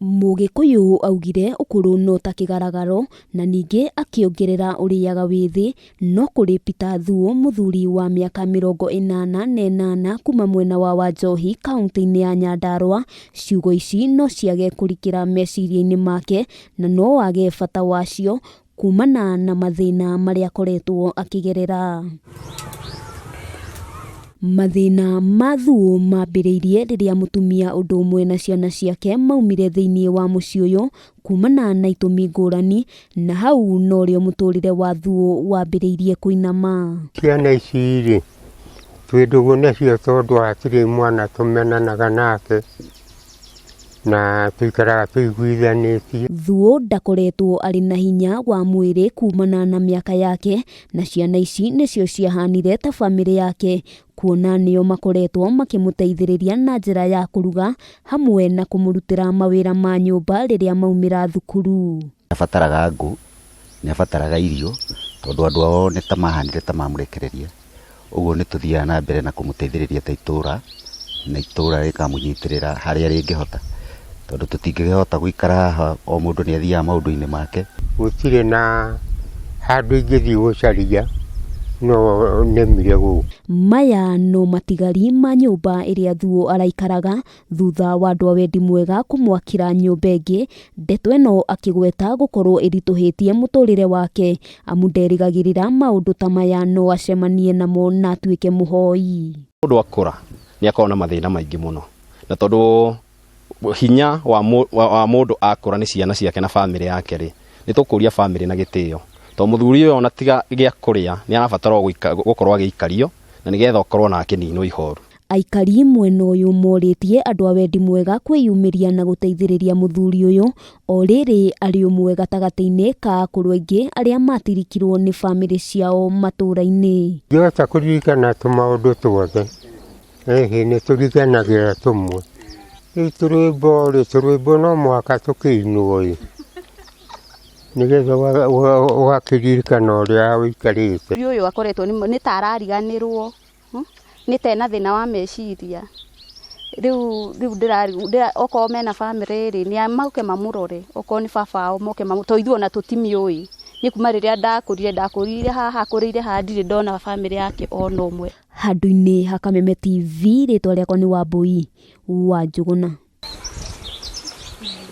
Mũgĩkũyũ augire ũkũrũ no ta kĩgaragaro na ningĩ akĩongerera ũrĩaga wĩthĩ no kũrĩ Peter Thuo mũthuri wa mĩaka 88 kuma mwena wa Wanjohi kaunti-inĩ ya Nyandarua, ciugo ici no ciage kũrikĩra meciria-inĩ make na no wage bata wacio kumana na mathĩna marĩa akoretwo akĩgerera. Mathĩna ma Thuo mambĩrĩirie rĩrĩa mũtumia ũndũ ũmwe na ciana ciake maumire thĩinĩ wa mũciĩ ũyũ kumana na itũmi ngũrani, na hau no rĩo mũtũrĩre wa Thuo wambĩrĩirie kũinama. Ciana ici rĩ twĩ ndũgũ nacio tondũ hatirĩ mwana tũmenanaga nake na tũikaraga tũiguithanĩtie. Thuo ndakoretwo arĩ na hinya wa mwĩrĩ kumana na mĩaka yake, na ciana ici nĩcio ciahanire ta bamĩrĩ yake, kuona nĩo makoretwo makĩmũteithĩrĩria na njĩra ya kũruga hamwe na kũmũrutĩra mawĩra ma nyũmba rĩrĩa maumĩra thukuru. Abataraga ngũ, nĩ abataraga irio tondũ andũ ao nĩ ta mahanire ta mamũrekereria. Ũguo nĩ tũthiaga na mbere na kũmũteithĩrĩria ta itũra, na itũra rĩkamũnyitĩrĩra harĩa rĩngĩhota, tondũ tũtingĩhota gũikara haha o mũndũ nĩ athiaga maũndũ-inĩ make. Gũtirĩ na handũ ingĩthiĩ gũcaria no nemire gũkũ. Maya no matigari ma nyũmba ĩrĩa Thuo araikaraga thutha wa andũ a wendi mwega kũmwakĩra nyũmba ĩngĩ, ndeto ĩno akĩgweta gũkorwo ĩritũhĩtie mũtũrĩre wake, amu nderĩgagĩrĩra maũndũ ta maya no acemanie namo na atuĩke mũhoi. Mũndũ akũra nĩ akoragwo na mathĩna maingĩ mũno, na tondũ hinya wa mũndũ akũra nĩ ciana ciake na bamĩrĩ yake rĩ, nĩ tũkũria bamĩrĩ na gĩtĩo. To mũthuri ũyũ ona tiga gĩa kũrĩa nĩ arabatara gũkorwo agĩikario na nĩgetha ũkorwo na kĩnino ihoru. Aikari mwena ũyũ morĩtie andũ a wendi mwega kwĩyumĩria na gũteithĩrĩria mũthuri ũyũ, o rĩrĩ arĩ ũmwe gatagatĩ-inĩ ka akũrũ aingĩ arĩa matirikirwo nĩ bamĩrĩ ciao matũra-inĩ. Ngĩhota kũririkana tũmaũndũ tuothe, nĩ tũriganagĩra tũmwe. Rĩu tũrwĩmbo no mũhaka tũkĩinwo nĩgetha ũgakĩririkana ũrĩa ũikarĩte. Ũyũ akoretwo nĩ ta arariganĩrwo, nĩ ta ena thĩna wa meciria. Rĩu okorwo mena bamĩrĩ rĩ nĩ moke mamũrore, okorwo nĩ baba wao moke to ithuĩ ona tũtimiũĩ. Niĩ kuma rĩrĩa ndakũrire haha kũrĩire haha ndirĩ ndona bamĩrĩ yake ona ũmwe. Handũ-inĩ ha Kameme TV, rĩtwa rĩakwa nĩ Wambui wa Njũgũna.